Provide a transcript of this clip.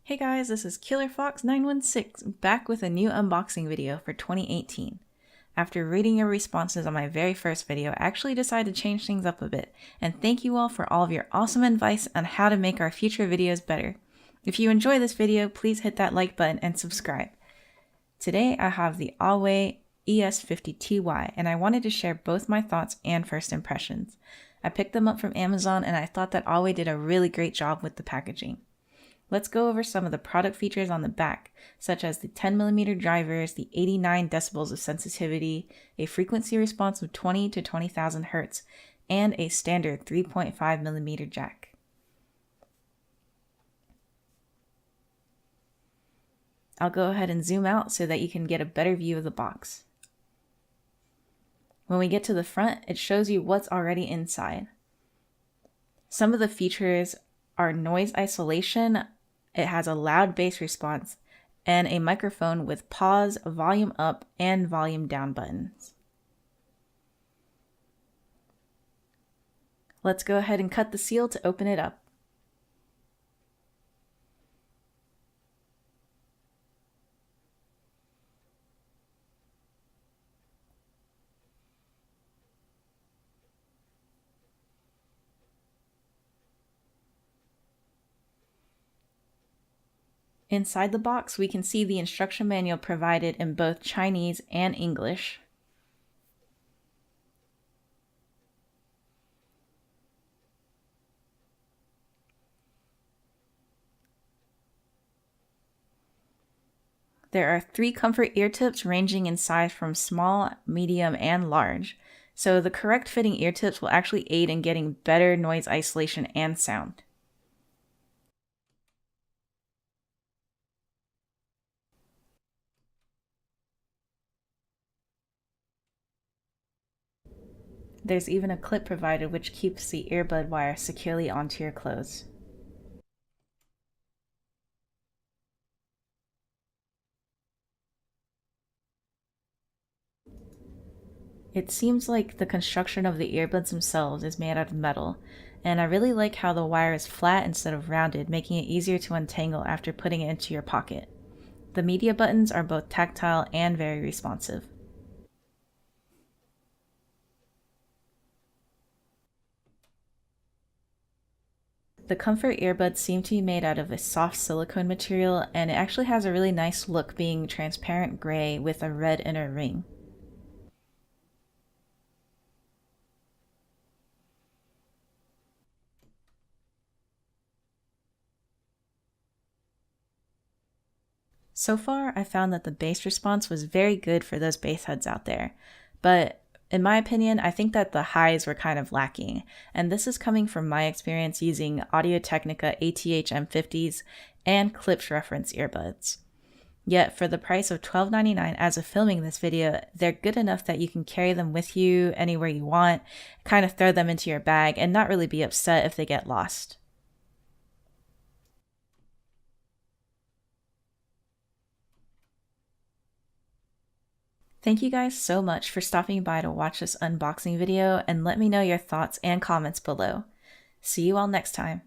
Hey guys, this is KillerFox916 back with a new unboxing video for 2018. After reading your responses on my very first video, I actually decided to change things up a bit, and thank you all for all of your awesome advice on how to make our future videos better. If you enjoy this video, please hit that like button and subscribe. Today I have the AWEI ES50-TY, and I wanted to share both my thoughts and first impressions. I picked them up from Amazon and I thought that AWEI did a really great job with the packaging. Let's go over some of the product features on the back, such as the 10mm drivers, the 89 decibels of sensitivity, a frequency response of 20 to 20,000 Hz, and a standard 3.5mm jack. I'll go ahead and zoom out so that you can get a better view of the box. When we get to the front, it shows you what's already inside. Some of the features are noise isolation. It has a loud bass response and a microphone with pause, volume up, and volume down buttons. Let's go ahead and cut the seal to open it up. Inside the box, we can see the instruction manual provided in both Chinese and English. There are 3 comfort ear tips ranging in size from small, medium, and large, so the correct fitting ear tips will actually aid in getting better noise isolation and sound. There's even a clip provided which keeps the earbud wire securely onto your clothes. It seems like the construction of the earbuds themselves is made out of metal, and I really like how the wire is flat instead of rounded, making it easier to untangle after putting it into your pocket. The media buttons are both tactile and very responsive. The comfort earbuds seem to be made out of a soft silicone material, and it actually has a really nice look being transparent gray with a red inner ring. So far, I found that the bass response was very good for those bass heads out there, but in my opinion, I think that the highs were kind of lacking, and this is coming from my experience using Audio-Technica ATH-M50s and Klipsch reference earbuds. Yet for the price of $12.99 as of filming this video, they're good enough that you can carry them with you anywhere you want, kind of throw them into your bag, and not really be upset if they get lost. Thank you guys so much for stopping by to watch this unboxing video, and let me know your thoughts and comments below. See you all next time.